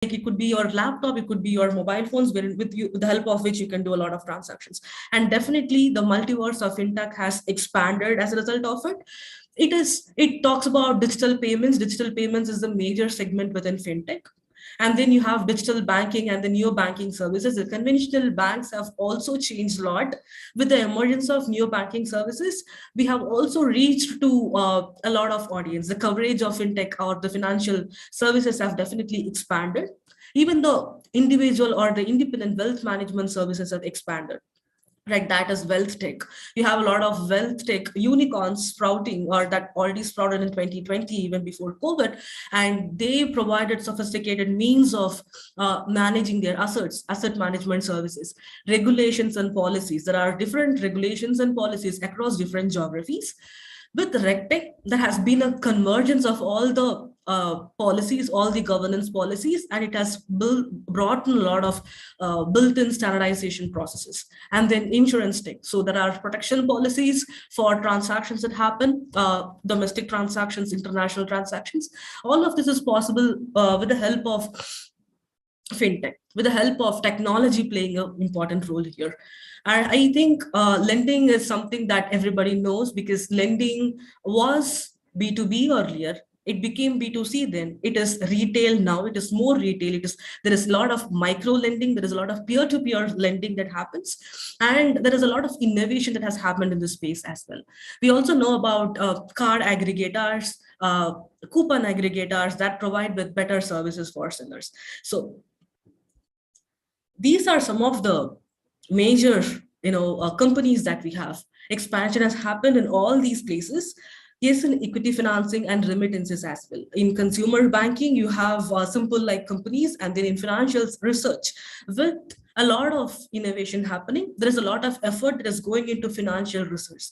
it could be your laptop, it could be your mobile phones, with the help of which you can do a lot of transactions. And definitely the multiverse of fintech has expanded as a result of it. It talks about digital payments. Digital payments is the major segment within fintech. And then you have digital banking and the neo banking services. The conventional banks have also changed a lot. With the emergence of neo banking services, we have also reached to a lot of audience. The coverage of fintech or the financial services have definitely expanded. Even the individual or the independent wealth management services have expanded. Like that is wealth tech. You have a lot of wealth tech unicorns sprouting, or that already sprouted in 2020, even before COVID, and they provided sophisticated means of managing their assets, asset management services, regulations and policies. There are different regulations and policies across different geographies. With RegTech, there has been a convergence of all the policies, all the governance policies, and it has brought in a lot of built-in standardization processes. And then insurance tech. So there are protection policies for transactions that happen, domestic transactions, international transactions. All of this is possible with the help of fintech, with the help of technology playing an important role here. And I think lending is something that everybody knows, because lending was B2B earlier. It became B2C then. It is retail now. It is more retail. There is a lot of micro lending. There is a lot of peer-to-peer lending that happens. And there is a lot of innovation that has happened in this space as well. We also know about card aggregators, coupon aggregators that provide with better services for sellers. So these are some of the major companies that we have. Expansion has happened in all these places. Yes, in equity financing and remittances as well. In consumer banking, you have simple like companies, and then in financial research, with a lot of innovation happening. There is a lot of effort that is going into financial research.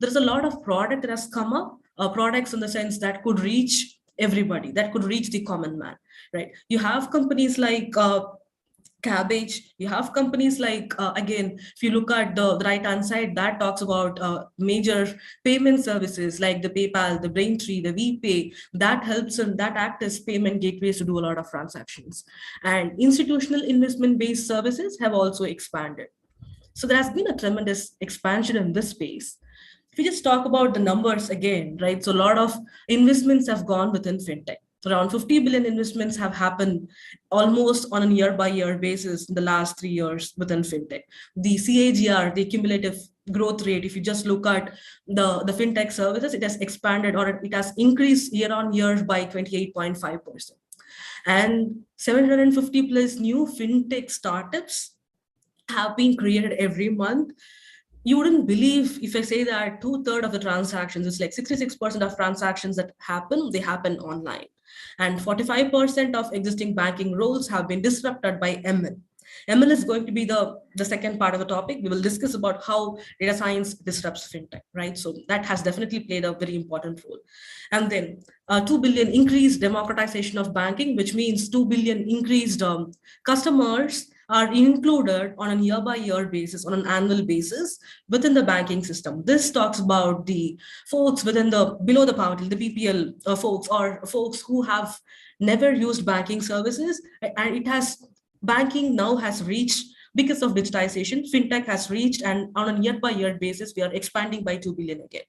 There is a lot of product that has come up, products in the sense that could reach everybody, that could reach the common man, right? You have companies like Cabbage. You have companies like, again, if you look at the right-hand side, that talks about major payment services like the PayPal, the Braintree, the VPay, that helps and that act as payment gateways to do a lot of transactions. And institutional investment-based services have also expanded. So there has been a tremendous expansion in this space. If we just talk about the numbers again, right? So a lot of investments have gone within fintech. Around 50 billion investments have happened almost on a year-by-year basis in the last 3 years within fintech. The CAGR, the cumulative growth rate, if you just look at the fintech services, it has expanded, or it has increased year on year by 28.5%. And 750 plus new fintech startups have been created every month. You wouldn't believe if I say that 2/3 of the transactions, it's like 66% of transactions that happen, they happen online. And 45% of existing banking roles have been disrupted by ML. ML is going to be the second part of the topic. We will discuss about how data science disrupts fintech, right? So that has definitely played a very important role. And then 2 billion increased democratization of banking, which means 2 billion increased customers are included on a year-by-year basis, on an annual basis within the banking system. This talks about the folks within the below the poverty, the BPL folks, or folks who have never used banking services, and banking now has reached, because of digitization, fintech has reached, and on a year-by-year basis, we are expanding by 2 billion again.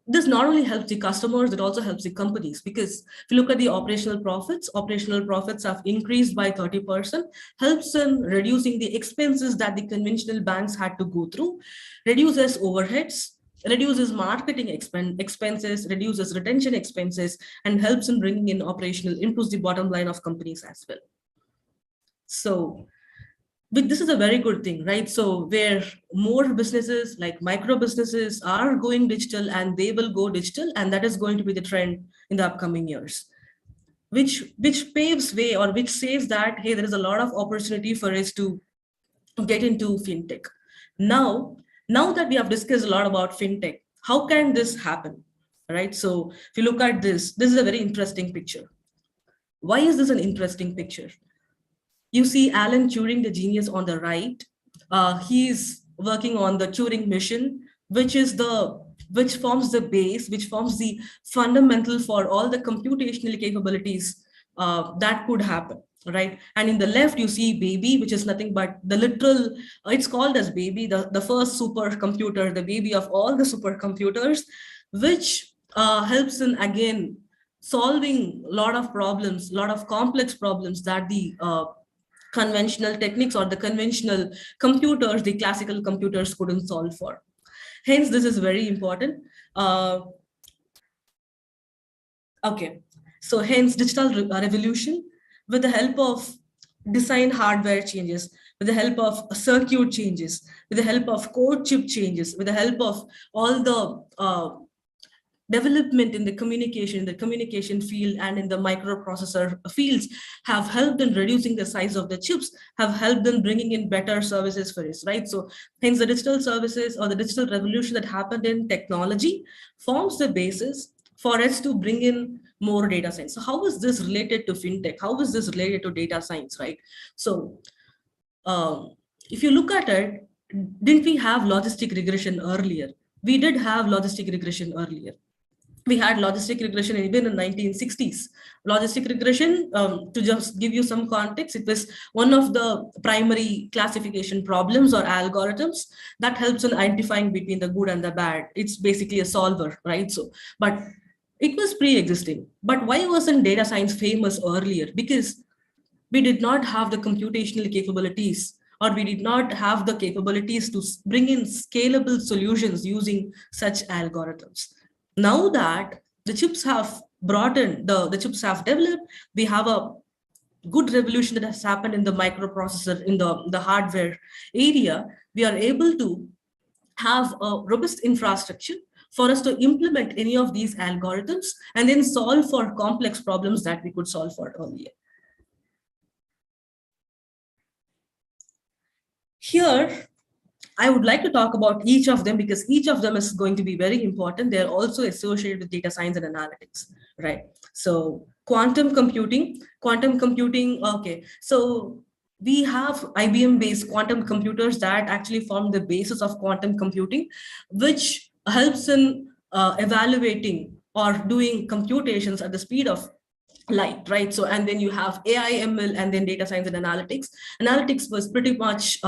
This not only helps the customers, it also helps the companies, because if you look at the operational profits have increased by 30%, helps in reducing the expenses that the conventional banks had to go through, reduces overheads, reduces marketing expenses, reduces retention expenses, and helps in bringing in operational, improves the bottom line of companies as well. So this is a very good thing, right? So where more businesses like micro businesses are going digital, and they will go digital, and that is going to be the trend in the upcoming years, which paves way, or which says that, hey, there is a lot of opportunity for us to get into fintech. Now that we have discussed a lot about fintech, how can this happen, right? So if you look at this is a very interesting picture. Why is this an interesting picture? You see Alan Turing, the genius on the right. He's working on the Turing mission, which forms the base, which forms the fundamental for all the computational capabilities that could happen, right? And in the left, you see baby, which is nothing but the literal, it's called as baby, the first supercomputer, the baby of all the supercomputers, which helps in, again, solving a lot of problems, a lot of complex problems that the conventional techniques or the conventional computers, the classical computers couldn't solve for. Hence, this is very important. Okay, so hence digital revolution with the help of design hardware changes, with the help of circuit changes, with the help of code chip changes, with the help of all the development in the communication field and in the microprocessor fields have helped in reducing the size of the chips, have helped in bringing in better services for us, right? So hence the digital services or the digital revolution that happened in technology forms the basis for us to bring in more data science. So how is this related to fintech? How is this related to data science, right? So if you look at it, didn't we have logistic regression earlier? We did have logistic regression earlier. We had logistic regression even in 1960s. Logistic regression, to just give you some context, it was one of the primary classification problems or algorithms that helps in identifying between the good and the bad. It's basically a solver, right? So, but it was pre-existing. But why wasn't data science famous earlier? Because we did not have the computational capabilities, or we did not have the capabilities to bring in scalable solutions using such algorithms. Now that the chips have brought in, the chips have developed, we have a good revolution that has happened in the microprocessor, in the hardware area. We are able to have a robust infrastructure for us to implement any of these algorithms and then solve for complex problems that we could solve for earlier. Here, I would like to talk about each of them because each of them is going to be very important. They're also associated with data science and analytics, right? So quantum computing, okay. So we have IBM-based quantum computers that actually form the basis of quantum computing, which helps in evaluating or doing computations at the speed of light, right? So, and then you have AI, ML, and then data science and analytics. Analytics was pretty much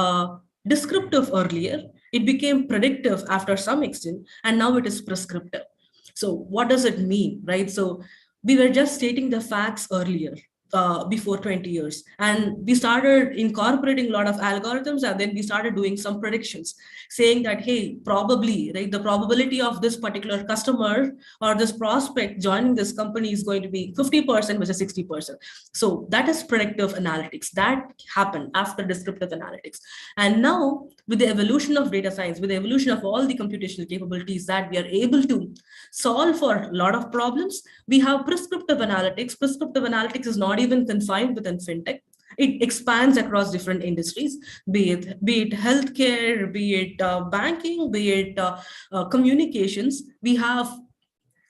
descriptive earlier. It became predictive after some extent, and now it is prescriptive. So what does it mean, right? So we were just stating the facts earlier, before 20 years, and we started incorporating a lot of algorithms, and then we started doing some predictions saying that, hey, probably, right, the probability of this particular customer or this prospect joining this company is going to be 50% versus 60%. So that is predictive analytics that happened after descriptive analytics. And now with the evolution of data science, with the evolution of all the computational capabilities that we are able to solve for a lot of problems, we have prescriptive analytics. Prescriptive analytics is not even confined within fintech. It expands across different industries, be it healthcare, be it banking, be it communications. We have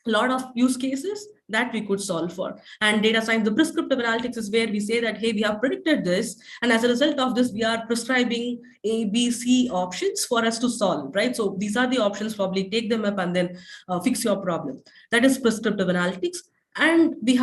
a lot of use cases that we could solve for. And data science, the prescriptive analytics is where we say that, hey, we have predicted this, and as a result of this, we are prescribing A, B, C options for us to solve, right? So these are the options, probably take them up and then fix your problem. That is prescriptive analytics. And we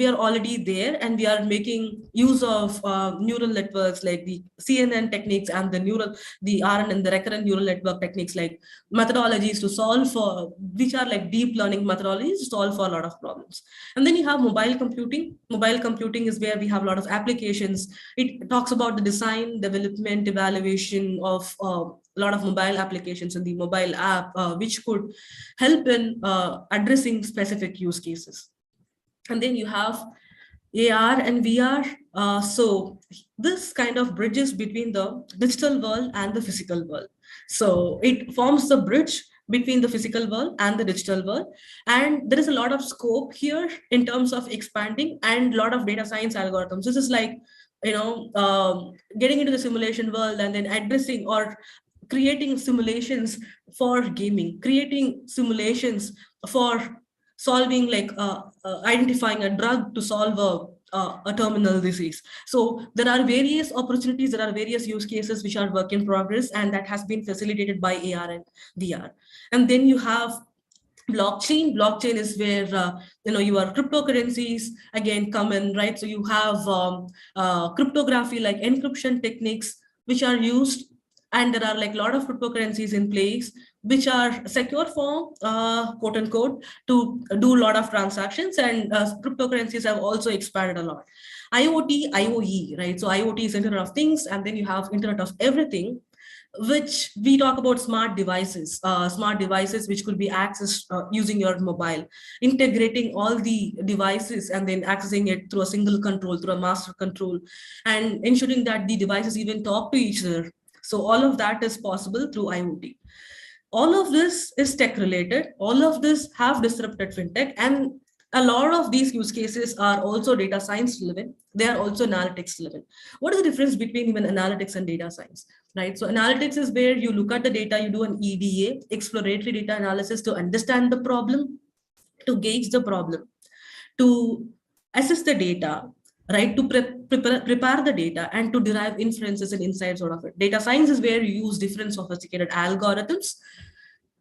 are already there, and we are making use of neural networks like the CNN techniques and the RNN, the recurrent neural network techniques, like methodologies to solve for, which are like deep learning methodologies to solve for a lot of problems. And then you have mobile computing. Mobile computing is where we have a lot of applications. It talks about the design, development, evaluation of a lot of mobile applications in the mobile app, which could help in addressing specific use cases. And then you have AR and VR. So this kind of bridges between the digital world and the physical world. So it forms the bridge between the physical world and the digital world. And there is a lot of scope here in terms of expanding and a lot of data science algorithms. This is like, getting into the simulation world and then addressing or creating simulations for gaming, creating simulations for solving, like identifying a drug to solve a terminal disease. So there are various opportunities, there are various use cases which are work in progress, and that has been facilitated by AR and VR. And then you have Blockchain is where your cryptocurrencies again come in, right? So you have cryptography, like encryption techniques which are used, and there are like a lot of cryptocurrencies in place which are secure form, quote unquote, to do a lot of transactions. And cryptocurrencies have also expanded a lot. IoT, IoE, right? So IoT is Internet of Things, and then you have Internet of Everything, which we talk about smart devices which could be accessed using your mobile, integrating all the devices and then accessing it through a single control, through a master control, and ensuring that the devices even talk to each other. So all of that is possible through IoT. All of this is tech related. All of this have disrupted fintech, and a lot of these use cases are also data science relevant. They are also analytics relevant. What is the difference between even analytics and data science, right? So analytics is where you look at the data, you do an EDA, exploratory data analysis, to understand the problem, to gauge the problem, to assess the data, right? To prepare the data and to derive inferences and insights out of it. Data science is where you use different sophisticated algorithms,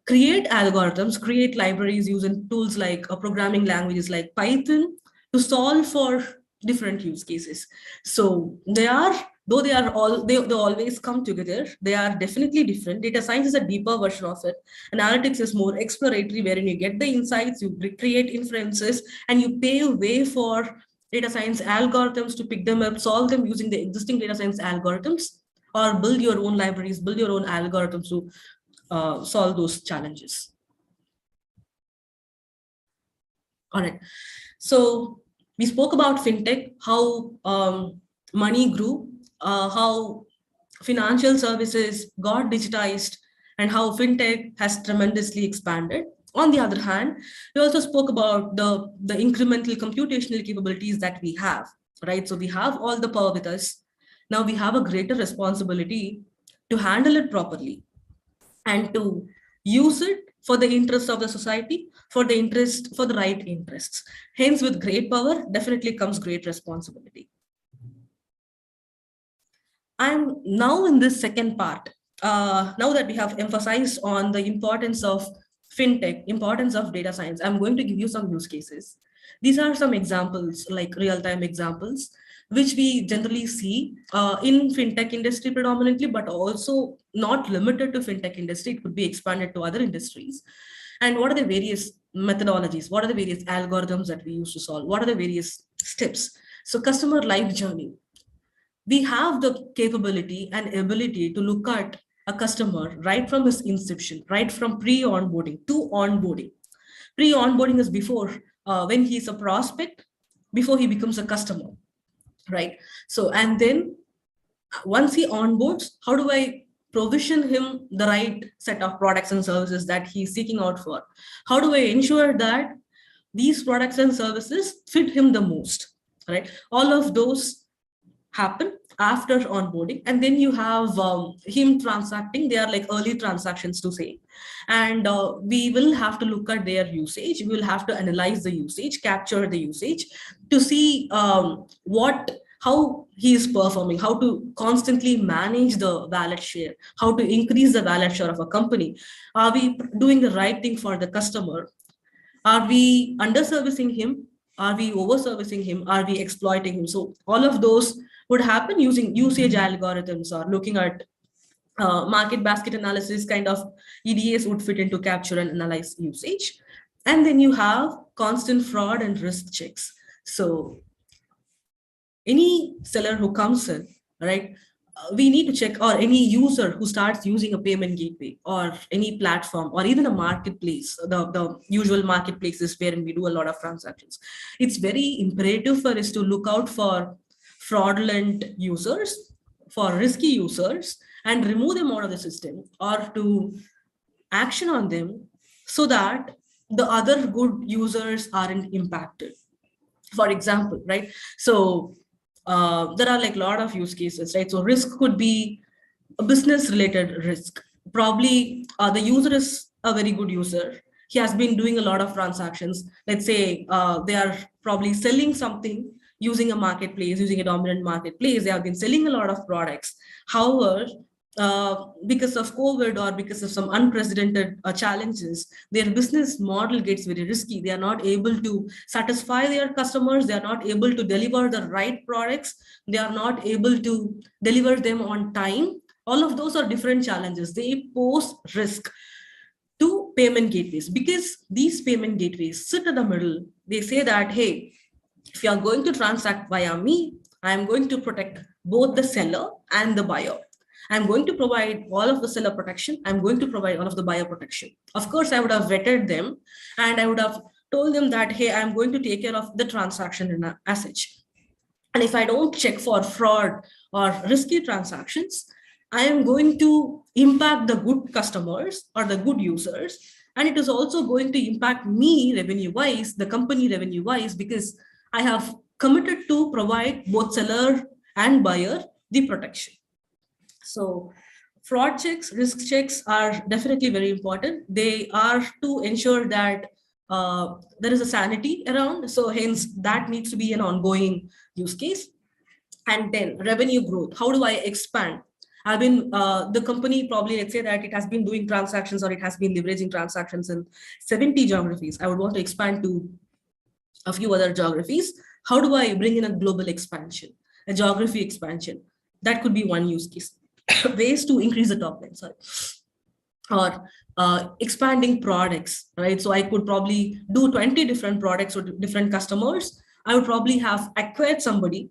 create libraries using tools like programming languages like Python to solve for different use cases. So they are, though they are all, they always come together, they are definitely different. Data science is a deeper version of it. Analytics is more exploratory, wherein you get the insights, you create inferences, and you pave way for data science algorithms to pick them up, solve them using the existing data science algorithms, or build your own libraries, build your own algorithms to solve those challenges. All right. So we spoke about fintech, how money grew, how financial services got digitized, and how fintech has tremendously expanded. On the other hand, we also spoke about the incremental computational capabilities that we have, right? So we have all the power with us. Now we have a greater responsibility to handle it properly and to use it for the interest of the society, for the right interests. Hence, with great power definitely comes great responsibility. I'm now in this second part. Now that we have emphasized on the importance of fintech, importance of data science, I'm going to give you some use cases. These are some examples, like real-time examples, which we generally see in fintech industry predominantly, but also not limited to fintech industry. It could be expanded to other industries. And what are the various methodologies? What are the various algorithms that we use to solve? What are the various steps? So customer life journey. We have the capability and ability to look at a customer right from his inception, right from pre-onboarding to onboarding. Pre-onboarding is before, when he's a prospect, before he becomes a customer, right? So, and then once he onboards, how do I provision him the right set of products and services that he's seeking out for? How do I ensure that these products and services fit him the most, right? All of those happen after onboarding, and then you have him transacting. They are like early transactions to say, and we will have to look at their usage. We will have to analyze the usage, capture the usage, to see how he is performing, how to constantly manage the wallet share, how to increase the wallet share of a company. Are we doing the right thing for the customer? Are we underservicing him? Are we overservicing him? Are we exploiting him? So all of those would happen using usage algorithms, or looking at market basket analysis kind of EDAs would fit into capture and analyze usage. And then you have constant fraud and risk checks. So any seller who comes in, right, we need to check, or any user who starts using a payment gateway or any platform or even a marketplace, the usual marketplaces wherein we do a lot of transactions. It's very imperative for us to look out for fraudulent users, for risky users, and remove them out of the system, or to action on them so that the other good users aren't impacted. For example, right? So there are like a lot of use cases, right? So risk could be a business related risk. Probably the user is a very good user. He has been doing a lot of transactions. Let's say they are probably selling something using a marketplace, using a dominant marketplace. They have been selling a lot of products. However, because of COVID or because of some unprecedented challenges, their business model gets very risky. They are not able to satisfy their customers. They are not able to deliver the right products. They are not able to deliver them on time. All of those are different challenges. They pose risk to payment gateways because these payment gateways sit in the middle. They say that, hey, if you are going to transact via me, I am going to protect both the seller and the buyer. I'm going to provide all of the seller protection. I'm going to provide all of the buyer protection. Of course, I would have vetted them and I would have told them that, hey, I'm going to take care of the transaction as such. And if I don't check for fraud or risky transactions, I am going to impact the good customers or the good users. And it is also going to impact me revenue wise, the company revenue wise, because I have committed to provide both seller and buyer the protection. So fraud checks, risk checks are definitely very important. They are to ensure that there is a sanity around. So hence that needs to be an ongoing use case. And then revenue growth. How do I expand? I've been, the company probably, let's say that it has been doing transactions or it has been leveraging transactions in 70 geographies. I would want to expand to a few other geographies. How do I bring in a global expansion, a geography expansion? That could be one use case. Ways to increase the top line, sorry. Or expanding products, right? So I could probably do 20 different products or different customers. I would probably have acquired somebody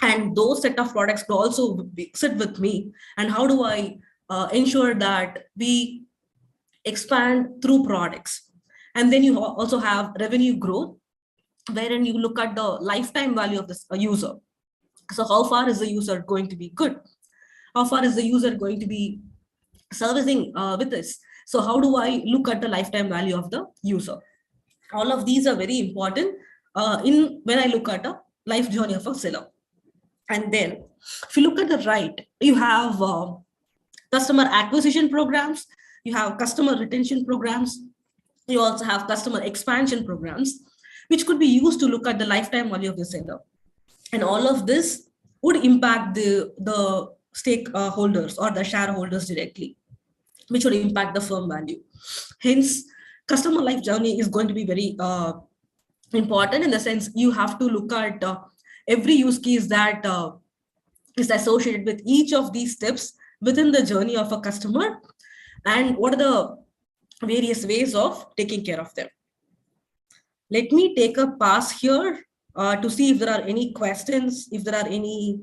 and those set of products could also sit with me. And how do I ensure that we expand through products? And then you also have revenue growth, wherein you look at the lifetime value of this user. So how far is the user going to be good? How far is the user going to be servicing with this? So how do I look at the lifetime value of the user? All of these are very important when I look at a life journey of a seller. And then if you look at the right, you have customer acquisition programs, you have customer retention programs, you also have customer expansion programs, which could be used to look at the lifetime value of the seller. And all of this would impact the stakeholders or the shareholders directly, which would impact the firm value. Hence, customer life journey is going to be very important in the sense you have to look at every use case that is associated with each of these steps within the journey of a customer, and what are the various ways of taking care of them. Let me take a pass here to see if there are any questions, if there are any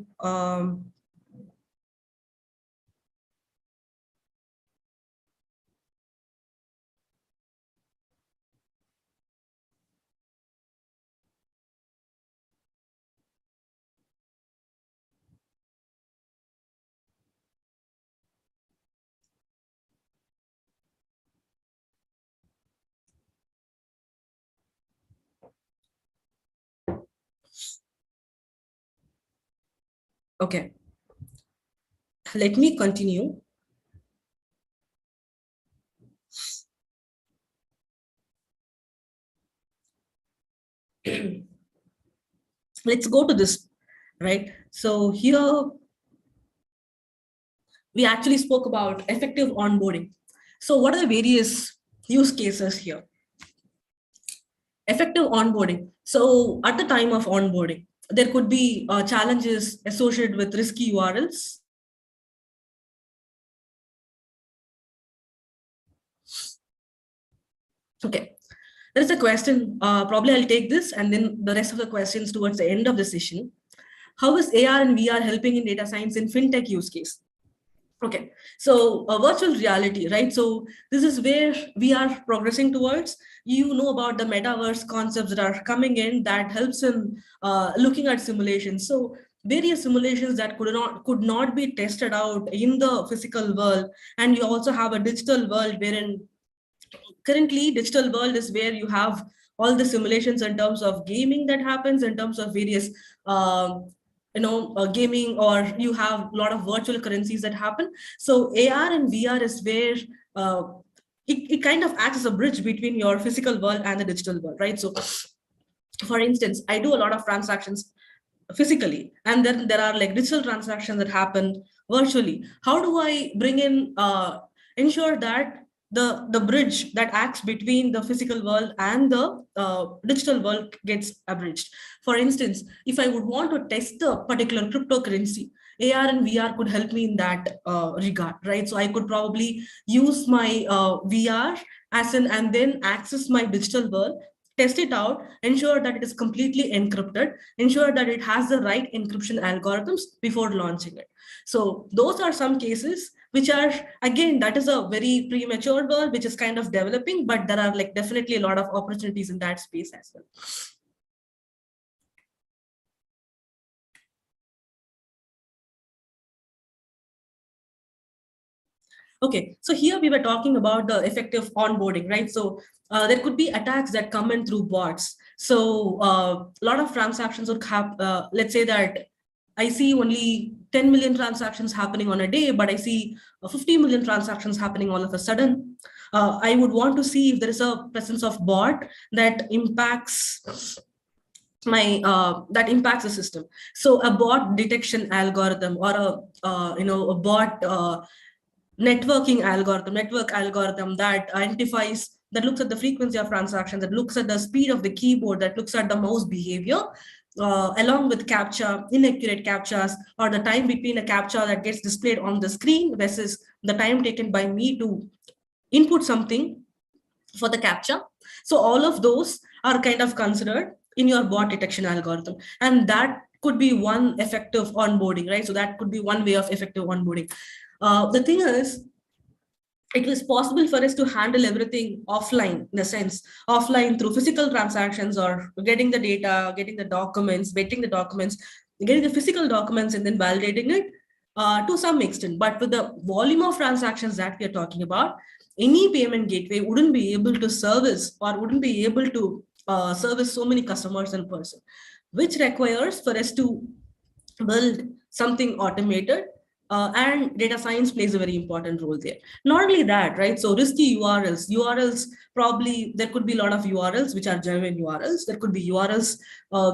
okay. Let me continue. Let's go to this, right? So here we actually spoke about effective onboarding. So what are the various use cases here? Effective onboarding. So at the time of onboarding, there could be challenges associated with risky URLs. Okay, there is a question, probably I'll take this and then the rest of the questions towards the end of the session. How is AR and VR helping in data science in fintech use case? Okay, so virtual reality, right? So this is where we are progressing towards. You know about the metaverse concepts that are coming in that helps in looking at simulations. So various simulations that could not be tested out in the physical world, and you also have a digital world wherein currently digital world is where you have all the simulations in terms of gaming that happens, in terms of various gaming, or you have a lot of virtual currencies that happen. So AR and VR is where it kind of acts as a bridge between your physical world and the digital world, right? So for instance, I do a lot of transactions physically, and then there are like digital transactions that happen virtually. How do I bring in ensure that the bridge that acts between the physical world and the digital world gets abridged? For instance, if I would want to test the particular cryptocurrency, AR and VR could help me in that regard, right? So I could probably use my VR as an and then access my digital world, test it out, ensure that it is completely encrypted, ensure that it has the right encryption algorithms before launching it. So those are some cases which are, again, that is a very premature world which is kind of developing, but there are like definitely a lot of opportunities in that space as well. Okay, so here we were talking about the effective onboarding, right? So there could be attacks that come in through bots. So a lot of transactions would have, let's say that I see only 10 million transactions happening on a day, but I see 50 million transactions happening all of a sudden. I would want to see if there is a presence of bot that impacts that impacts the system. So a bot detection algorithm or a bot network algorithm that identifies, that looks at the frequency of transactions, that looks at the speed of the keyboard, that looks at the mouse behavior, along with captcha, inaccurate captchas, or the time between a captcha that gets displayed on the screen versus the time taken by me to input something for the captcha. So all of those are kind of considered in your bot detection algorithm. And that could be one effective onboarding, right? So that could be one way of effective onboarding. The thing is, it was possible for us to handle everything offline, in a sense, offline through physical transactions or getting the data, getting the documents, vetting the documents, getting the physical documents and then validating it to some extent. But with the volume of transactions that we are talking about, any payment gateway wouldn't be able to service or wouldn't be able to service so many customers in person, which requires for us to build something automated, and data science plays a very important role there. Not only that, right? So risky URLs, probably there could be a lot of URLs which are genuine URLs. There could be URLs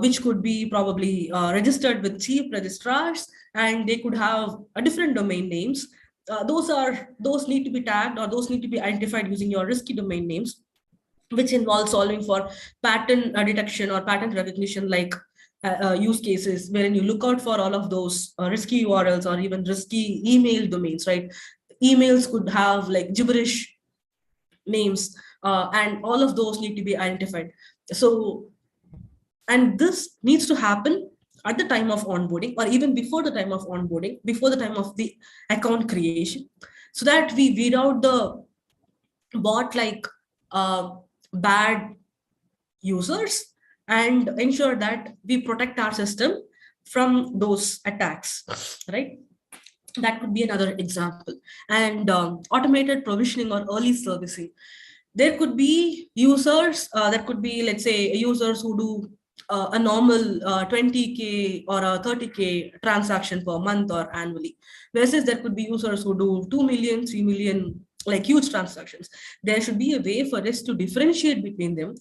which could be probably registered with cheap registrars, and they could have a different domain names. Those need to be tagged, or those need to be identified using your risky domain names, which involves solving for pattern detection or pattern recognition, like use cases wherein you look out for all of those risky URLs or even risky email domains, right? Emails could have like gibberish names, and all of those need to be identified. So, and this needs to happen at the time of onboarding, or even before the time of onboarding, before the time of the account creation, so that we weed out the bot like bad users and ensure that we protect our system from those attacks, right? That could be another example. And automated provisioning or early servicing. There could be users, that could be, let's say, users who do a normal 20K or a 30K transaction per month or annually, versus there could be users who do 2 million, 3 million, like huge transactions. There should be a way for us to differentiate between them,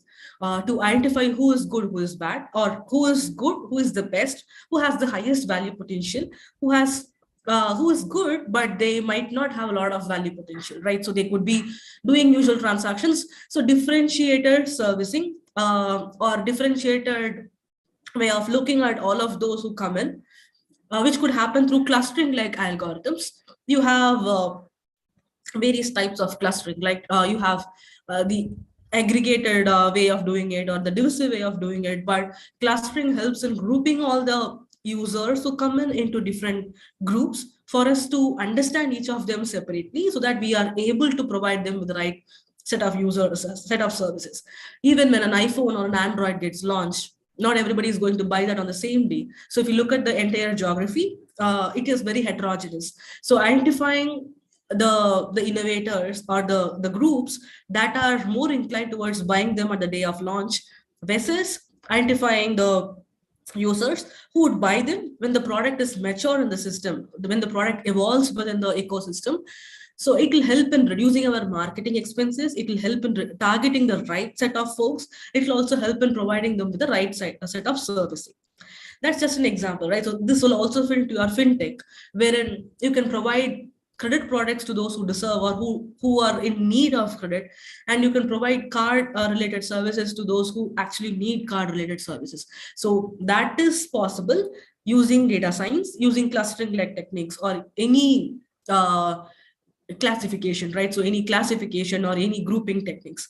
to identify who is good, who is bad, or who is good, who is the best, who has the highest value potential, who is good, but they might not have a lot of value potential, right? So they could be doing usual transactions. So differentiated servicing, or differentiated way of looking at all of those who come in, which could happen through clustering like algorithms. You have various types of clustering, like you have the aggregated way of doing it or the divisive way of doing it, but clustering helps in grouping all the users who come in into different groups for us to understand each of them separately, so that we are able to provide them with the right set of users, set of services. Even when an iPhone or an Android gets launched, not everybody is going to buy that on the same day. So if you look at the entire geography, it is very heterogeneous. So identifying the innovators or the groups that are more inclined towards buying them at the day of launch, versus identifying the users who would buy them when the product is mature in the system, when the product evolves within the ecosystem. So it will help in reducing our marketing expenses. It will help in targeting the right set of folks. It will also help in providing them with the right set of servicing. That's just an example, right? So this will also fit into your fintech, wherein you can provide credit products to those who deserve or who are in need of credit, and you can provide card related services to those who actually need card related services. So that is possible using data science, using clustering like techniques, or any classification, right? So any classification or any grouping techniques.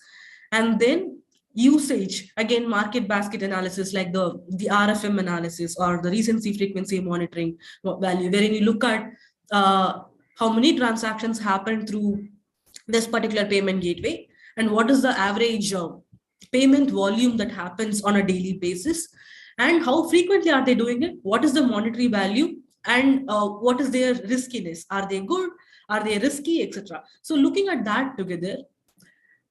And then usage, again, market basket analysis, like the RFM analysis or the recency frequency monitoring value, wherein you look at how many transactions happen through this particular payment gateway, and what is the average payment volume that happens on a daily basis, and how frequently are they doing it, what is the monetary value, and what is their riskiness, are they good, are they risky, etc. So looking at that together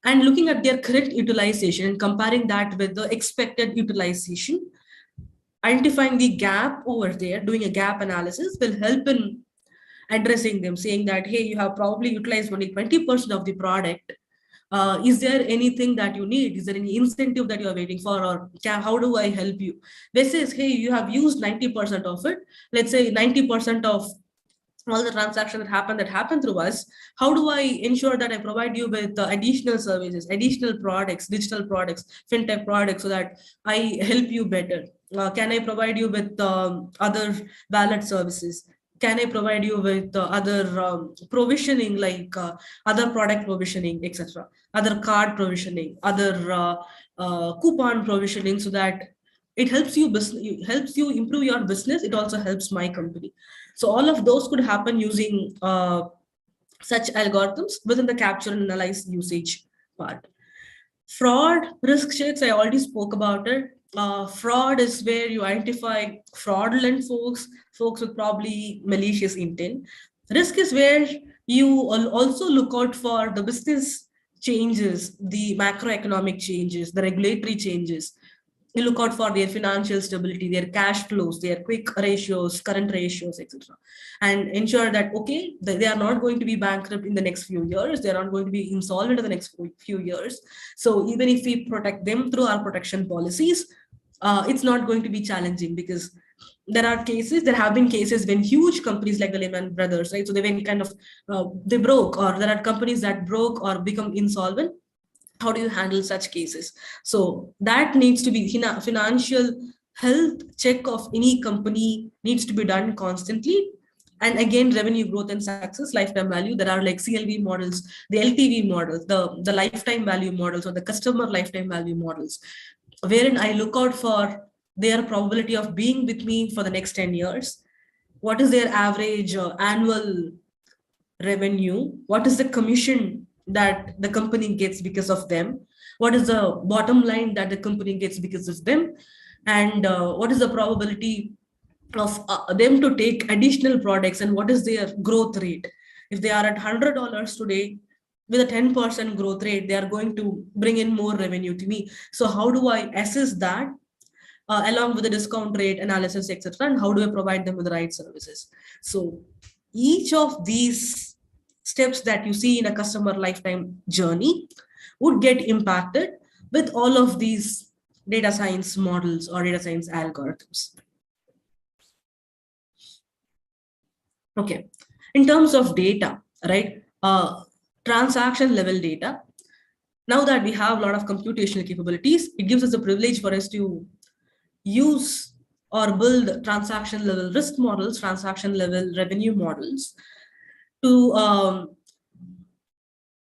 and looking at their correct utilization and comparing that with the expected utilization, identifying the gap over there, doing a gap analysis will help in addressing them, saying that, hey, you have probably utilized only 20% of the product. Is there anything that you need? Is there any incentive that you are waiting for? Or how do I help you? This is, hey, you have used 90% of it. Let's say 90% of all the transactions that happen through us. How do I ensure that I provide you with additional services, additional products, digital products, fintech products, so that I help you better? Can I provide you with other wallet services? Can I provide you with other provisioning, like other product provisioning, etc., other card provisioning, other coupon provisioning, so that it helps you helps you improve your business. It also helps my company. So all of those could happen using such algorithms within the capture and analyze usage part. Fraud risk checks, I already spoke about it. Fraud is where you identify fraudulent folks with probably malicious intent. Risk is where you also look out for the business changes, the macroeconomic changes, the regulatory changes. You look out for their financial stability, their cash flows, their quick ratios, current ratios, etc., and ensure that, okay, they are not going to be bankrupt in the next few years. They are not going to be insolvent in the next few years. So even if we protect them through our protection policies, it's not going to be challenging, because there have been cases when huge companies like the Lehman Brothers, right? So they went kind of, they broke, or there are companies that broke or become insolvent. How do you handle such cases? So that needs to be financial health check of any company needs to be done constantly. And again, revenue growth and success, lifetime value, there are like CLV models, the LTV models, the lifetime value models, or the customer lifetime value models, wherein I look out for their probability of being with me for the next 10 years. What is their average annual revenue? What is the commission that the company gets because of them? What is the bottom line that the company gets because of them? And what is the probability of them to take additional products, and what is their growth rate? If they are at $100 today, with a 10% growth rate, they are going to bring in more revenue to me. So how do I assess that, along with the discount rate analysis, etc., and how do I provide them with the right services? So each of these steps that you see in a customer lifetime journey would get impacted with all of these data science models or data science algorithms. Okay, in terms of data, right? Transaction level data. Now that we have a lot of computational capabilities, it gives us a privilege for us to use or build transaction level risk models, transaction level revenue models, to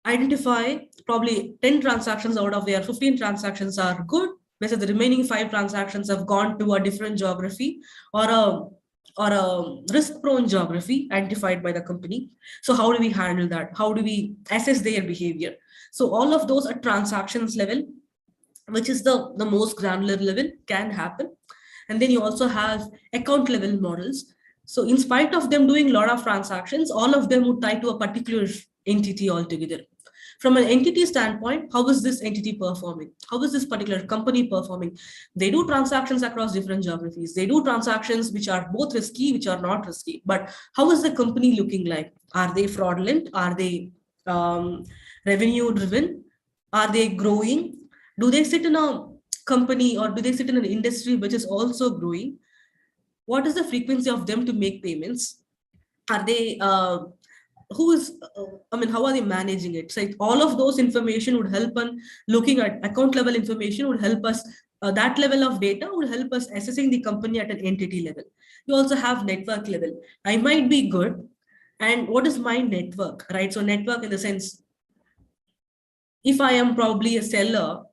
identify probably 10 transactions out of their 15 transactions are good, whereas the remaining 5 transactions have gone to a different geography or a risk-prone geography identified by the company. So how do we handle that? How do we assess their behavior? So all of those at transactions level, which is the most granular level, can happen. And then you also have account level models. So in spite of them doing a lot of transactions, all of them would tie to a particular entity altogether. From an entity standpoint, how is this entity performing? How is this particular company performing? They do transactions across different geographies. They do transactions which are both risky, which are not risky. But how is the company looking like? Are they fraudulent? Are they revenue driven? Are they growing? Do they sit in a company, or do they sit in an industry which is also growing? what is the frequency of them to make payments? Are they who is I mean, how are they managing it? So like, all of those information would help on looking at account level information would help us. That level of data would help us assessing the company at an entity level. You also have network level. I might be good, and what is my network, right? So network in the sense, if I am probably a seller,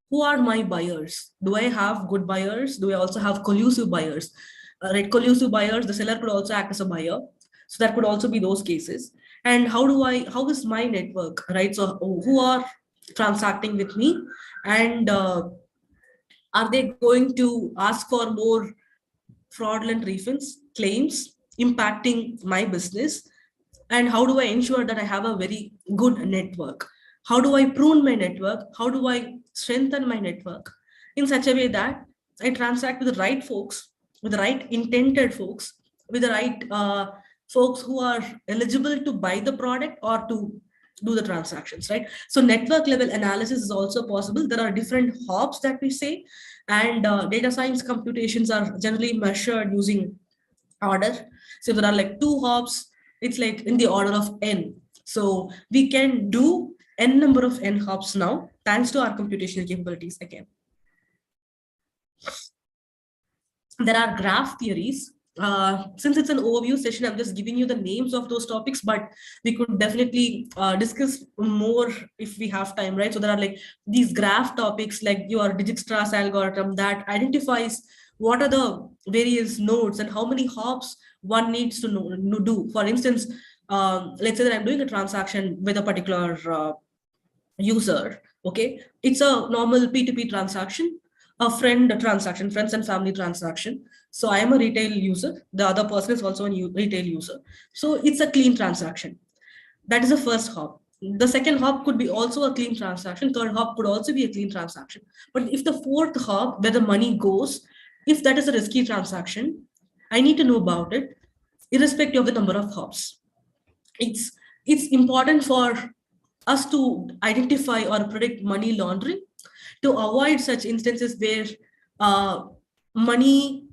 who are my buyers? Do I have good buyers? Do I also have collusive buyers? Right, collusive buyers, the seller could also act as a buyer. So that could also be those cases. And how is my network, right? So who are transacting with me? And are they going to ask for more fraudulent refunds, claims impacting my business? And how do I ensure that I have a very good network? How do I prune my network? How do I strengthen my network in such a way that I transact with the right folks, with the right intended folks, with the right folks who are eligible to buy the product or to do the transactions, right? So network level analysis is also possible. There are different hops that we say, and data science computations are generally measured using order. So if there are like two hops, it's like in the order of n. So we can do n number of n hops now, thanks to our computational capabilities again. There are graph theories. Since it's an overview session, I'm just giving you the names of those topics, but we could definitely discuss more if we have time, right? So there are like these graph topics, like your Dijkstra's algorithm that identifies what are the various nodes and how many hops one needs to do. For instance, let's say that I'm doing a transaction with a particular user. Okay, it's a normal P2P transaction, a friend transaction, friends and family transaction. So I am a retail user, the other person is also a retail user, so it's a clean transaction. That is the first hop. The second hop could be also a clean transaction, third hop could also be a clean transaction. But if the fourth hop, where the money goes, if that is a risky transaction, I need to know about it irrespective of the number of hops. It's important for us to identify or predict money laundering, to avoid such instances where money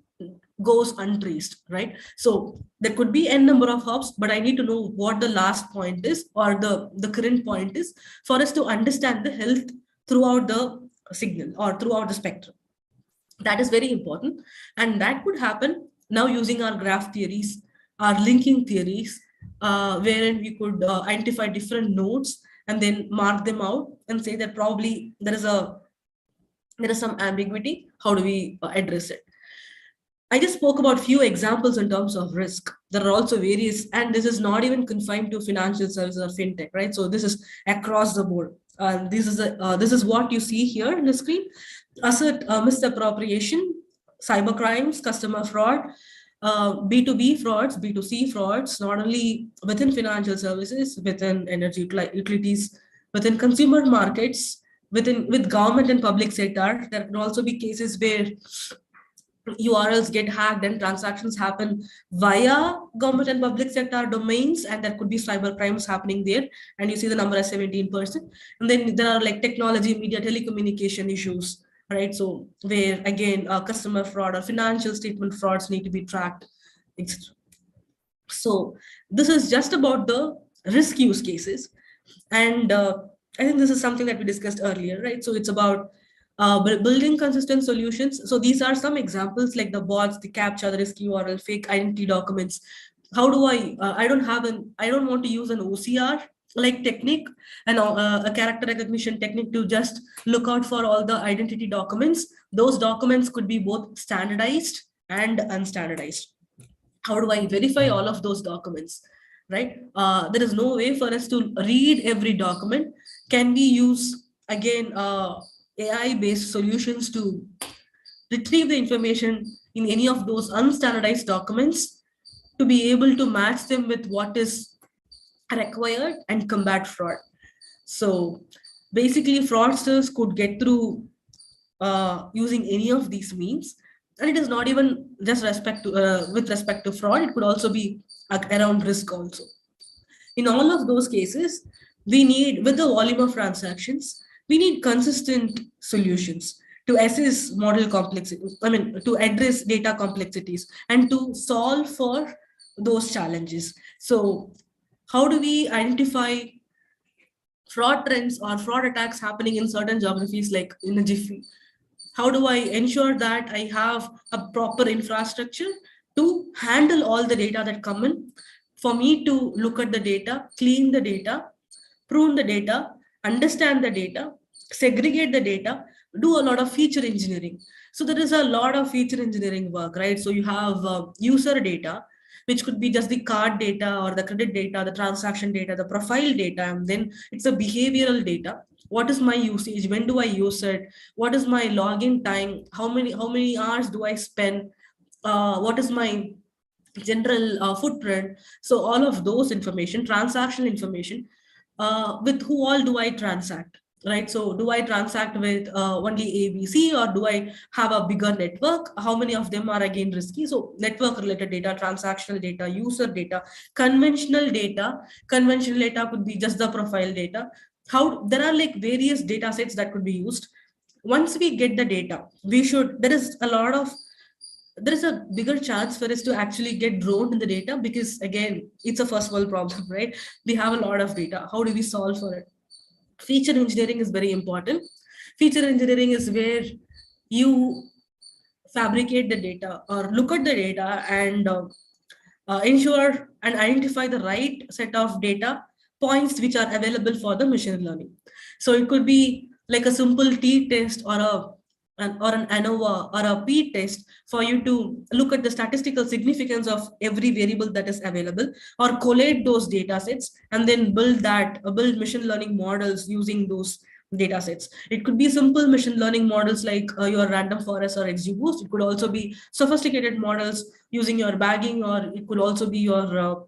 goes untraced, right? So there could be n number of hops, but I need to know what the last point is or the current point is for us to understand the health throughout the signal or throughout the spectrum. That is very important. And that could happen now using our graph theories, our linking theories, wherein we could identify different nodes and then mark them out and say that probably there is some ambiguity. How do we address it? I just spoke about few examples in terms of risk. There are also various, and this is not even confined to financial services or fintech, right? So this is across the board. This is what you see here in the screen: asset misappropriation, cyber crimes, customer fraud, B2B frauds, B2C frauds, not only within financial services, within energy utilities, within consumer markets, with government and public sector. There can also be cases where URLs get hacked and transactions happen via government and public sector domains, and there could be cyber crimes happening there. And you see the number as 17%. And then there are like technology, media, telecommunication issues, right? So where again, customer fraud or financial statement frauds need to be tracked, etc. So this is just about the risk use cases. And I think this is something that we discussed earlier, right? So it's about building consistent solutions. So these are some examples like the bots, the captcha, the risk URL, fake identity documents. How do I don't want to use an OCR like technique and a character recognition technique to just look out for all the identity documents. Those documents could be both standardized and unstandardized. How do I verify all of those documents, right? There is no way for us to read every document. Can we use, again, AI-based solutions to retrieve the information in any of those unstandardized documents to be able to match them with what is required and combat fraud? So basically, fraudsters could get through using any of these means. And it is not even just with respect to fraud, it could also be around risk also. In all of those cases, we need, with the volume of transactions, we need consistent solutions to assess model complexity, to address data complexities and to solve for those challenges. So how do we identify fraud trends or fraud attacks happening in certain geographies like in a jiffy? How do I ensure that I have a proper infrastructure to handle all the data that come in, for me to look at the data, clean the data, prune the data, understand the data, segregate the data, do a lot of feature engineering. So there is a lot of feature engineering work, right? So you have user data, which could be just the card data or the credit data, the transaction data, the profile data, and then it's a behavioral data. What is my usage? When do I use it? What is my login time? How many hours do I spend? What is my general footprint? So all of those information, transactional information, with who all do I transact, right? So do I transact with only ABC, or do I have a bigger network? How many of them are again risky? So network related data, transactional data, user data, conventional data. Conventional data could be just the profile data. How there are like various data sets that could be used. Once we get the data, there is a bigger chance for us to actually get drowned in the data, because again, it's a first world problem, right? We have a lot of data. How do we solve for it? Feature engineering is very important. Feature engineering is where you fabricate the data or look at the data and ensure and identify the right set of data points which are available for the machine learning. So it could be like a simple t-test or an ANOVA or a p-test for you to look at the statistical significance of every variable that is available, or collate those data sets and then build machine learning models using those data sets. It could be simple machine learning models like your random forest or XGBoost. It could also be sophisticated models using your bagging, or it could also be your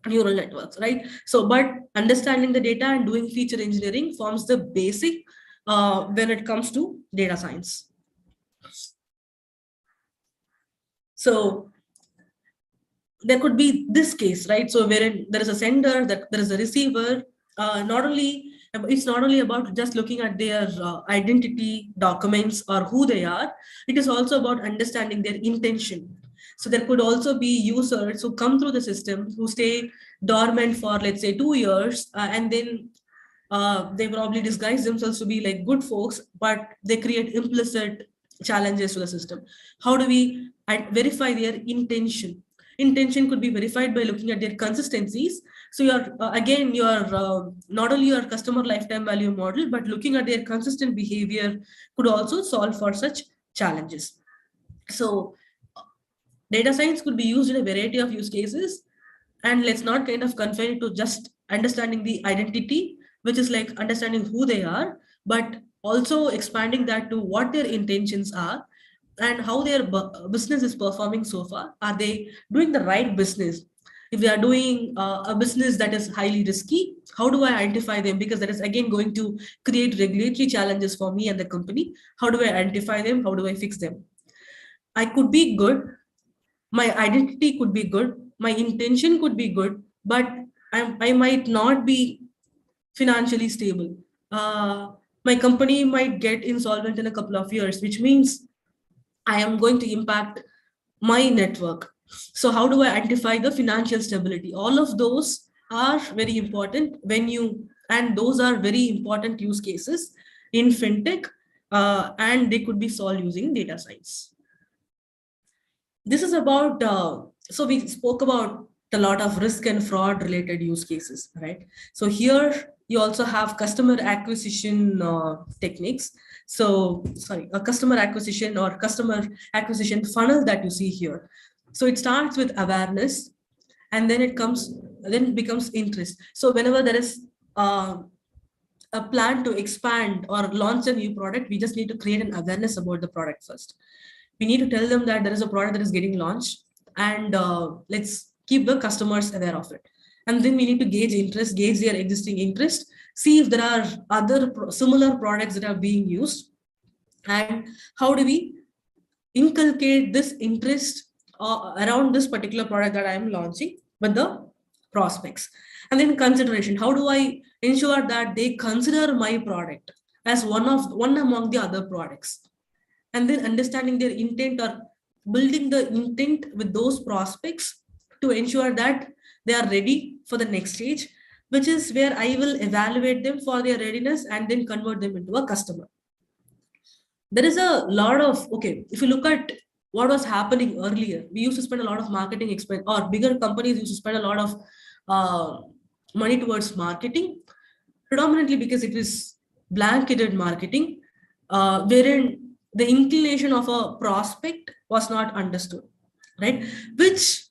neural networks, right? So, but understanding the data and doing feature engineering forms the basic when it comes to data science. So there could be this case, right? So wherein there is a sender, that there is a receiver. It's not only about just looking at their identity documents or who they are. It is also about understanding their intention. So there could also be users who come through the system who stay dormant for, let's say, 2 years, and then they probably disguise themselves to be like good folks, but they create implicit challenges to the system. How do we verify their intention? Intention could be verified by looking at their consistencies. So you're not only your customer lifetime value model, but looking at their consistent behavior could also solve for such challenges. So data science could be used in a variety of use cases, and let's not kind of confine it to just understanding the identity, which is like understanding who they are, but also expanding that to what their intentions are and how their business is performing so far. Are they doing the right business? If they are doing a business that is highly risky, how do I identify them? Because that is again going to create regulatory challenges for me and the company. How do I identify them? How do I fix them? I could be good, my identity could be good, my intention could be good, but I might not be financially stable. My company might get insolvent in a couple of years, which means I am going to impact my network. So how do I identify the financial stability? All of those are very important and those are very important use cases in fintech, and they could be solved using data science. This is about, so we spoke about a lot of risk and fraud related use cases, right? So here you also have customer acquisition techniques. So, sorry, a customer acquisition funnel that you see here. So it starts with awareness, and then it becomes interest. So whenever there is a plan to expand or launch a new product, we just need to create an awareness about the product first. We need to tell them that there is a product that is getting launched, and let's keep the customers aware of it. And then we need to gauge their existing interest, see if there are other similar products that are being used, and how do we inculcate this interest around this particular product that I am launching with the prospects. And then consideration, how do I ensure that they consider my product as one among the other products? and then understanding their intent or building the intent with those prospects to ensure that they are ready for the next stage, which is where I will evaluate them for their readiness and then convert them into a customer. There is a lot of, okay, if you look at what was happening earlier, we used to spend a lot of marketing expense, or bigger companies used to spend a lot of money towards marketing, predominantly because it was blanketed marketing, wherein the inclination of a prospect was not understood, right? Which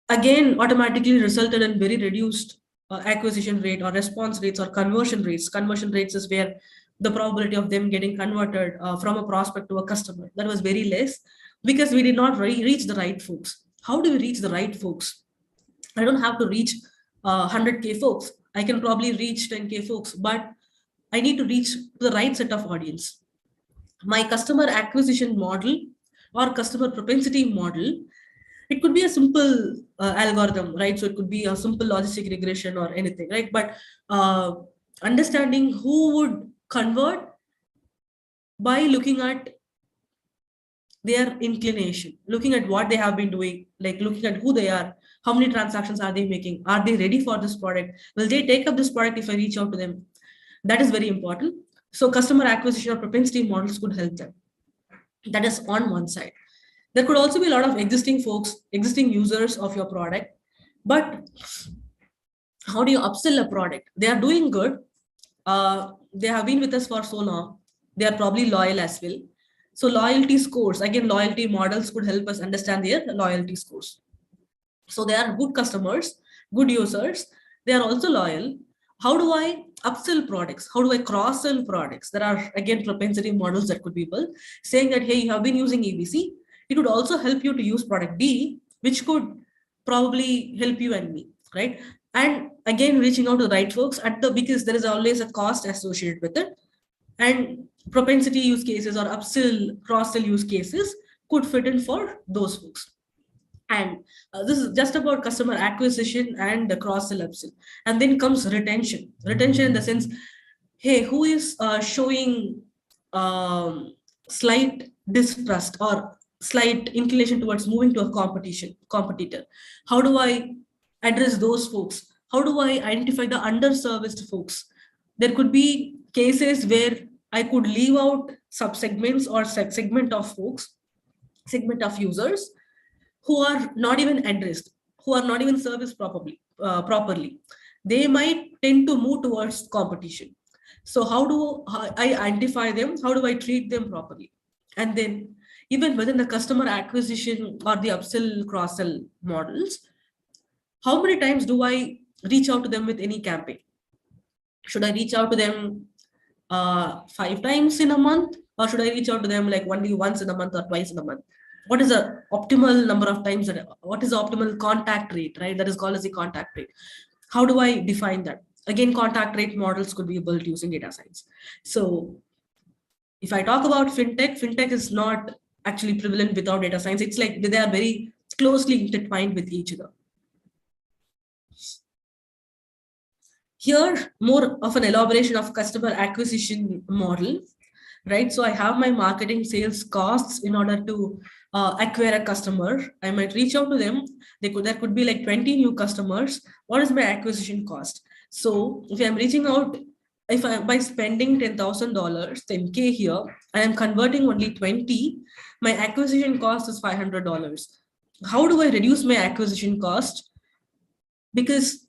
again automatically resulted in very reduced acquisition rate or response rates or conversion rates. Conversion rates is where the probability of them getting converted from a prospect to a customer, that was very less, because we did not reach the right folks. How do we reach the right folks? I don't have to reach 100K folks. I can probably reach 10K folks, but I need to reach the right set of audience. My customer acquisition model or customer propensity model, it could be a simple algorithm, right? So it could be a simple logistic regression or anything, right? But understanding who would convert by looking at their inclination, looking at what they have been doing, like looking at who they are, how many transactions are they making, are they ready for this product, will they take up this product if I reach out to them? That is very important. So customer acquisition or propensity models could help them. That is on one side. There could also be a lot of existing folks, existing users of your product, but how do you upsell a product? They are doing good. They have been with us for so long. They are probably loyal as well. So loyalty scores, again, loyalty models could help us understand their loyalty scores. So they are good customers, good users. They are also loyal. How do I upsell products? How do I cross-sell products? There are, again, propensity models that could be built, saying that, hey, you have been using ABC. It would also help you to use product D, which could probably help you and me, right? And again, reaching out to the right folks because there is always a cost associated with it. And propensity use cases or upsell, cross-sell use cases could fit in for those folks. And this is just about customer acquisition and the cross-sell, upsell. And then comes retention. Retention in the sense, hey, who is showing slight distrust or slight inclination towards moving to a competitor? How do I address those folks? How do I identify the underserviced folks? There could be cases where I could leave out subsegments or segment of folks, segment of users who are not even addressed, who are not even serviced properly. They might tend to move towards competition. So how do I identify them? How do I treat them properly? And then even within the customer acquisition or the upsell, cross-sell models, how many times do I reach out to them with any campaign? Should I reach out to them 5 times in a month, or should I reach out to them like only once in a month or twice in a month? What is the optimal number of times? What is the optimal contact rate, right? That is called as the contact rate. How do I define that? Again, contact rate models could be built using data science. So if I talk about fintech is not actually prevalent without data science. It's like they are very closely intertwined with each other. Here, more of an elaboration of customer acquisition model, right? So I have my marketing sales costs in order to acquire a customer. I might reach out to them. There could be like 20 new customers. What is my acquisition cost? So if I'm reaching out, by spending $10,000, 10K here, and I'm converting only 20, my acquisition cost is $500. How do I reduce my acquisition cost? Because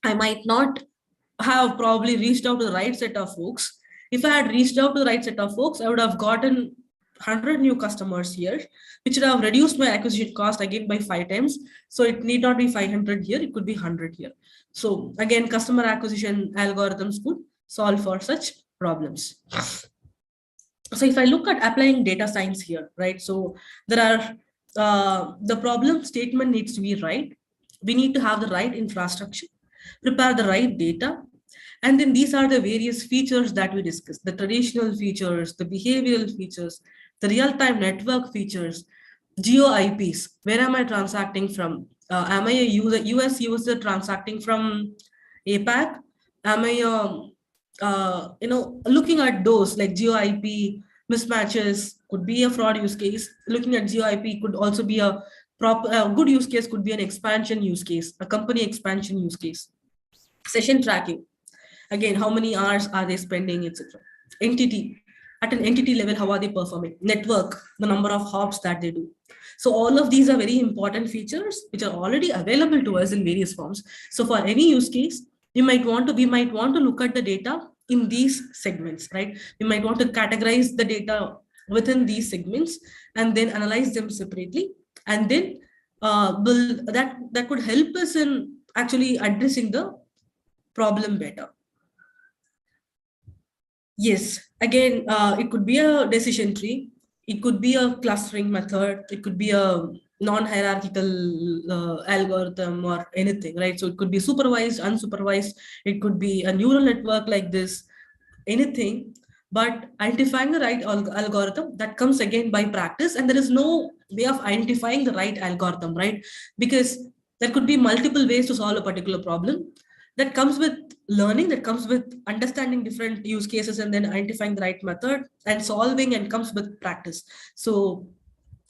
I might not have probably reached out to the right set of folks. If I had reached out to the right set of folks, I would have gotten 100 new customers here, which would have reduced my acquisition cost again by 5 times. So it need not be 500 here, it could be 100 here. So again, customer acquisition algorithms could solve for such problems. So if I look at applying data science here, right? So there are, the problem statement needs to be right. We need to have the right infrastructure, prepare the right data. And then these are the various features that we discussed: the traditional features, the behavioral features, the real-time network features, geo IPs. Where am I transacting from? Am I a US user transacting from APAC? Am I looking at those like geo IP, mismatches could be a fraud use case. Looking at GOIP could also be a good use case, could be an expansion use case, a company expansion use case. Session tracking, again, how many hours are they spending, etc. Entity, at an entity level, how are they performing? Network, the number of hops that they do. So all of these are very important features which are already available to us in various forms. So for any use case, we might want to look at the data in these segments, right? We might want to categorize the data within these segments and then analyze them separately, and then build that could help us in actually addressing the problem better. Yes, again, it could be a decision tree, it could be a clustering method, it could be a non-hierarchical algorithm or anything, right? So it could be supervised, unsupervised, it could be a neural network like this, anything. But identifying the right algorithm, that comes again by practice, and there is no way of identifying the right algorithm, right? Because there could be multiple ways to solve a particular problem. That comes with learning, that comes with understanding different use cases and then identifying the right method and solving, and comes with practice. So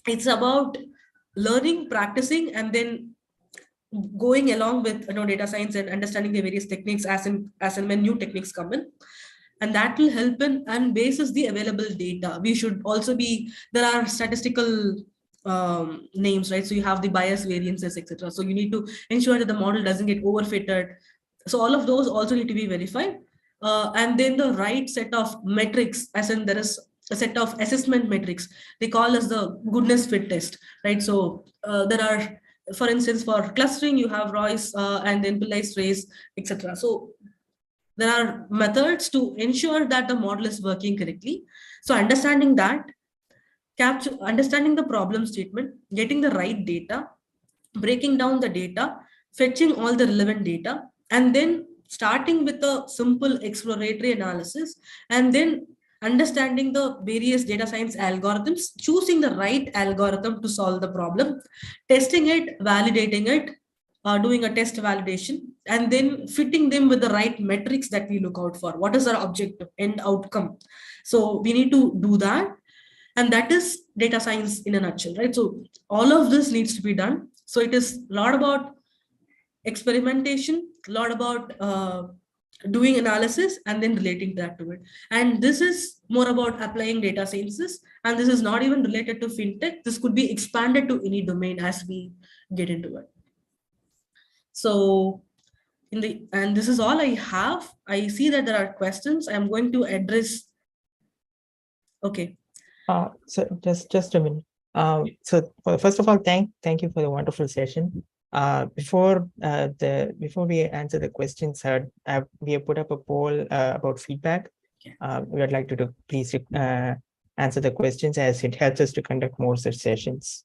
it's about learning, practicing, and then going along with data science and understanding the various techniques as and when new techniques come in, and that will help in and basis the available data. We should also be, there are statistical names, right? So you have the bias variances, etc. So you need to ensure that the model doesn't get overfitted. So all of those also need to be verified, and then the right set of metrics, as in there is a set of assessment metrics they call as the goodness fit test, right? So there are, for instance, for clustering you have Royce and then Pillai's race, etc. So there are methods to ensure that the model is working correctly. So understanding that, understanding the problem statement, getting the right data, breaking down the data, fetching all the relevant data, and then starting with a simple exploratory analysis, and then understanding the various data science algorithms, choosing the right algorithm to solve the problem, testing it, validating it, doing a test validation, and then fitting them with the right metrics that we look out for. What is our objective end outcome? So we need to do that. And that is data science in a nutshell, right? So all of this needs to be done. So it is a lot about experimentation, a lot about doing analysis and then relating that to it. And this is more about applying data sciences. And this is not even related to fintech. This could be expanded to any domain as we get into it. So and this is all I have. I see that there are questions. I'm going to address. Okay. So just a minute. So first of all, thank you for the wonderful session. Before we answer the questions, we have put up a poll about feedback. We would like to please answer the questions, as it helps us to conduct more such sessions.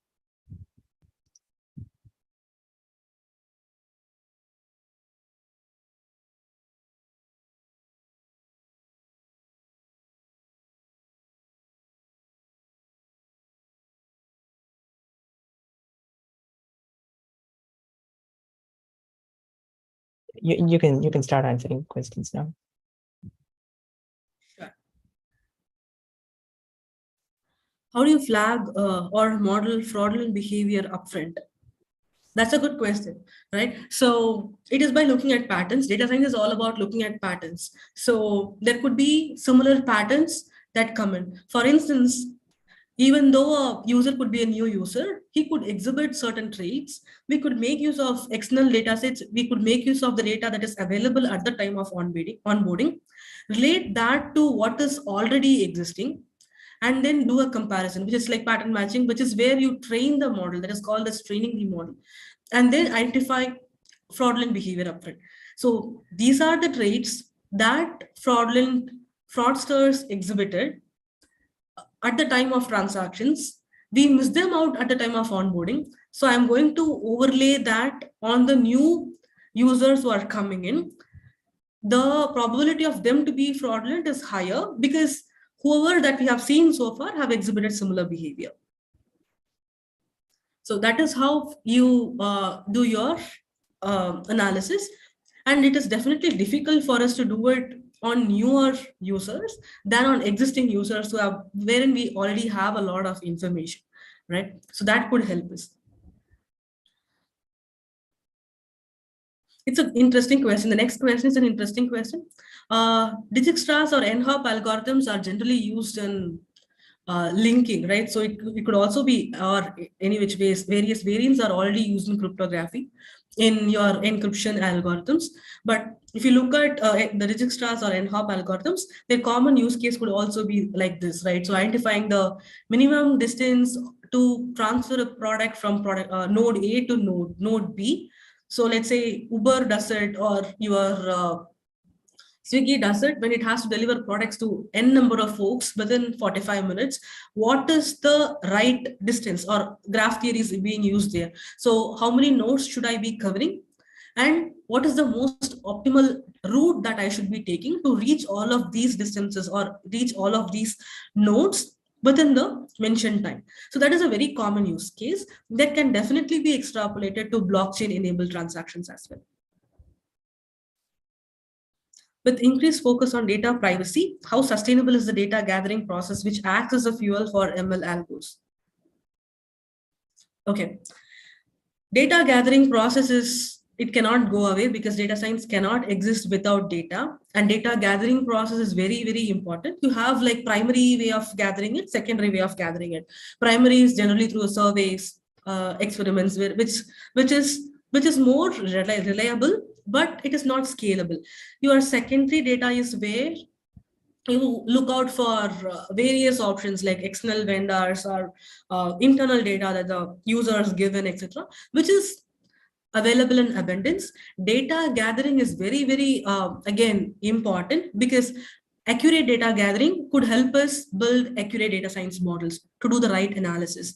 You can start answering questions now. Sure. How do you flag or model fraudulent behavior upfront? That's a good question, right? So it is by looking at patterns. Data science is all about looking at patterns. So there could be similar patterns that come in. For instance, even though a user could be a new user, he could exhibit certain traits. We could make use of external data sets. We could make use of the data that is available at the time of onboarding, relate that to what is already existing, and then do a comparison, which is like pattern matching, which is where you train the model, that is called as training the model, and then identify fraudulent behavior upfront. So these are the traits that fraudsters exhibited at the time of transactions. We miss them out at the time of onboarding. So I'm going to overlay that on the new users who are coming in. The probability of them to be fraudulent is higher because whoever that we have seen so far have exhibited similar behavior. So that is how you do your analysis. And it is definitely difficult for us to do it on newer users than on existing users wherein we already have a lot of information, right? So that could help us. It's an interesting question. The next question is an interesting question. Dijkstra's or NHOP algorithms are generally used in linking, right? So it could also be, or any which ways, various variants are already used in cryptography in your encryption algorithms. But if you look at the Dijkstra's or NHOP algorithms, their common use case could also be like this, right? So identifying the minimum distance to transfer a product from node A to node B. So let's say Uber does it, or your Swiggy does it when it has to deliver products to n number of folks within 45 minutes. What is the right distance, or graph theory is being used there? So how many nodes should I be covering? And what is the most optimal route that I should be taking to reach all of these distances or reach all of these nodes within the mentioned time? So that is a very common use case that can definitely be extrapolated to blockchain enabled transactions as well. With increased focus on data privacy, how sustainable is the data gathering process which acts as a fuel for ML algos? Okay. Data gathering process it cannot go away because data science cannot exist without data, and data gathering process is very, very important. You have like primary way of gathering it, secondary way of gathering it. Primary is generally through surveys, experiments, which is more reliable, but it is not scalable. Your secondary data is where you look out for various options like external vendors or internal data that the users given, etc., which is available in abundance. Data gathering is very, very, again, important because accurate data gathering could help us build accurate data science models to do the right analysis.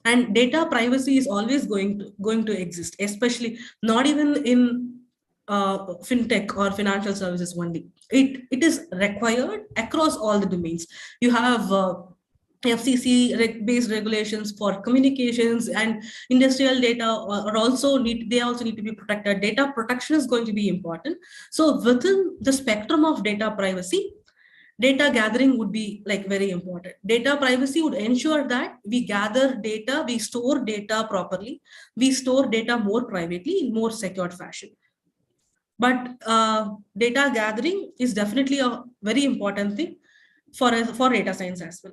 And data privacy is always going to exist, especially not even in fintech or financial services only. It is required across all the domains. You have FCC-based regulations for communications, and industrial data are also need to be protected. Data protection is going to be important. So within the spectrum of data privacy, data gathering would be like very important. Data privacy would ensure that we gather data, we store data properly, we store data more privately in more secured fashion. But data gathering is definitely a very important thing for data science as well.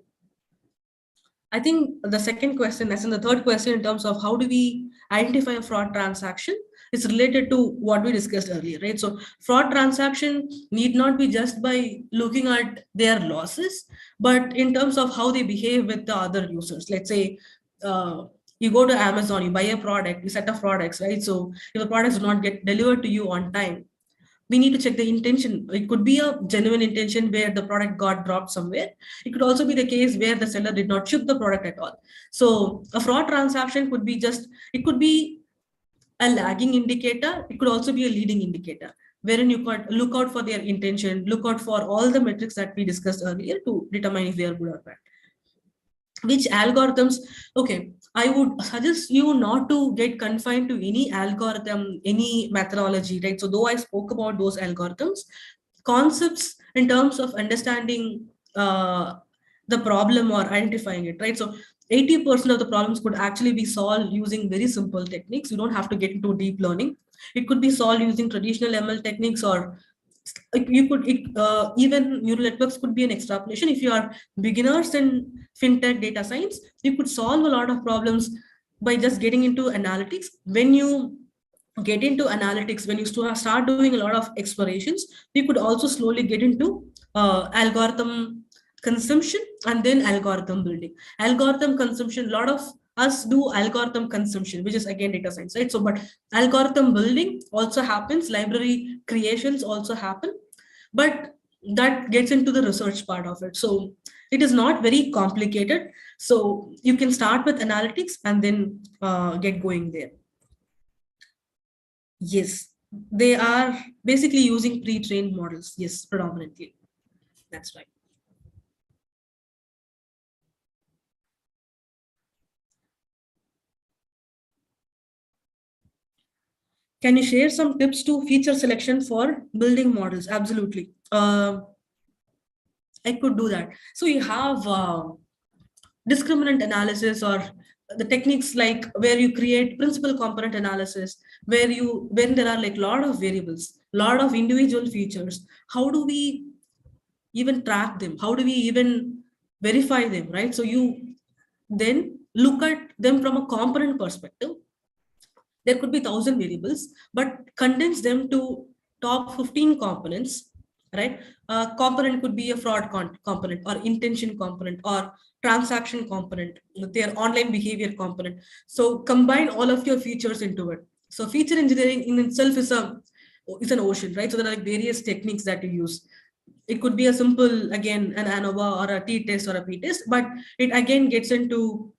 I think the second question, as in the third question, in terms of how do we identify a fraud transaction, is related to what we discussed earlier, right? So fraud transaction need not be just by looking at their losses, but in terms of how they behave with the other users. Let's say you go to Amazon, you buy a product, you set of products, right? So if the products do not get delivered to you on time, we need to check the intention. It could be a genuine intention where the product got dropped somewhere. It could also be the case where the seller did not ship the product at all. So a fraud transaction could be it could be a lagging indicator. It could also be a leading indicator, wherein you could look out for their intention, look out for all the metrics that we discussed earlier to determine if they are good or bad. Which algorithms? Okay, I would suggest you not to get confined to any algorithm, any methodology, right? So though I spoke about those algorithms, concepts in terms of understanding the problem or identifying it, right? So 80% of the problems could actually be solved using very simple techniques. You don't have to get into deep learning. It could be solved using traditional ML techniques, or even neural networks could be an extrapolation. If you are beginners in fintech data science, you could solve a lot of problems by just getting into analytics. When you get into analytics, when you start doing a lot of explorations, you could also slowly get into algorithm consumption and then algorithm building. Algorithm consumption, a lot of us do algorithm consumption, which is again data science, right? So, but algorithm building also happens, library creations also happen, but that gets into the research part of it. So it is not very complicated. So you can start with analytics and then get going there. Yes, they are basically using pre-trained models. Yes, predominantly. That's right. Can you share some tips to feature selection for building models? Absolutely. I could do that. So you have discriminant analysis, or the techniques like where you create principal component analysis, when there are like a lot of variables, lot of individual features. How do we even track them? How do we even verify them, right? So you then look at them from a component perspective. There could be 1,000 variables, but condense them to top 15 components, right? Component could be a fraud component, or intention component, or transaction component, their online behavior component. So combine all of your features into it. So feature engineering in itself is an ocean, right? So there are like various techniques that you use. It could be a simple, again, an ANOVA or a t-test or a p-test, but it again gets into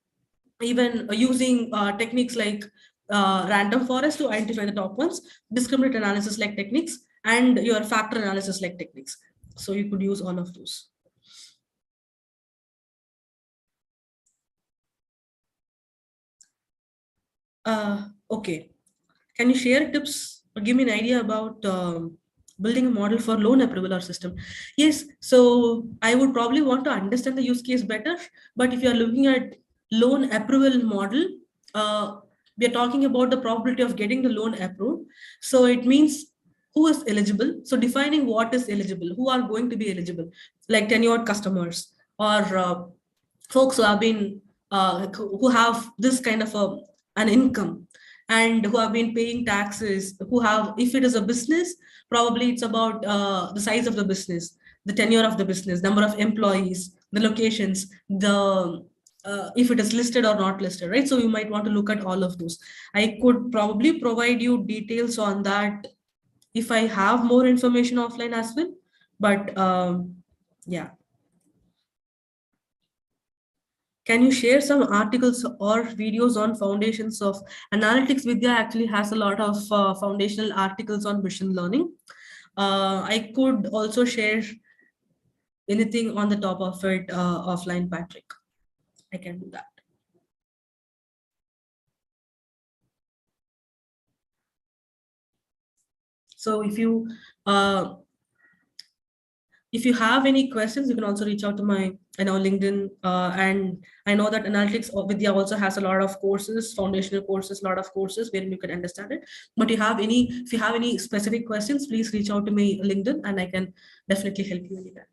even using techniques like random forest to identify the top ones, discriminant analysis like techniques, and your factor analysis like techniques. So you could use all of those. Okay. Can you share tips or give me an idea about building a model for loan approval or system? Yes. So I would probably want to understand the use case better. But if you are looking at loan approval model, we are talking about the probability of getting the loan approved. So it means who is eligible. So defining what is eligible, who are going to be eligible, like tenured customers, or folks who have been who have this kind of an income, and who have been paying taxes, who have, if it is a business, probably it's about the size of the business, the tenure of the business, number of employees, the locations, the if it is listed or not listed, right? So you might want to look at all of those. I could probably provide you details on that if I have more information offline as well. But yeah. Can you share some articles or videos on foundations of analytics? Vidya actually has a lot of foundational articles on machine learning. I could also share anything on the top of it offline, Patrick. I can do that. So if you have any questions, you can also reach out to my LinkedIn. And I know that analytics Vidya also has a lot of courses, foundational courses, a lot of courses where you can understand it. But if you have any specific questions, please reach out to me LinkedIn, and I can definitely help you with that.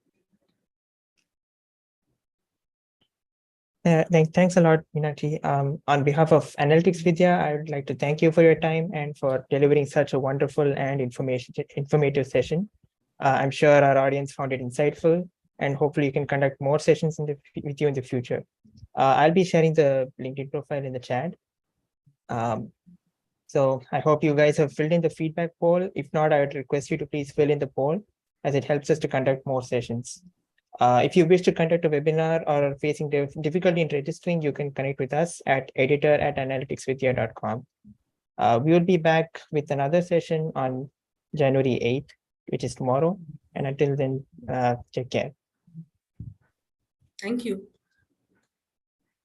Thanks a lot, Meenakshi. On behalf of Analytics Vidya, I would like to thank you for your time and for delivering such a wonderful and informative session. I'm sure our audience found it insightful, and hopefully you can conduct more sessions with you in the future. I'll be sharing the LinkedIn profile in the chat. So I hope you guys have filled in the feedback poll. If not, I would request you to please fill in the poll, as it helps us to conduct more sessions. If you wish to conduct a webinar or are facing difficulty in registering, you can connect with us at editor@analyticsvidya.com. We will be back with another session on January 8th, which is tomorrow. And until then, take care. Thank you.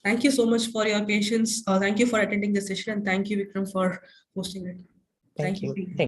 Thank you so much for your patience. Thank you for attending the session, and thank you, Vikram, for hosting it. Thank you.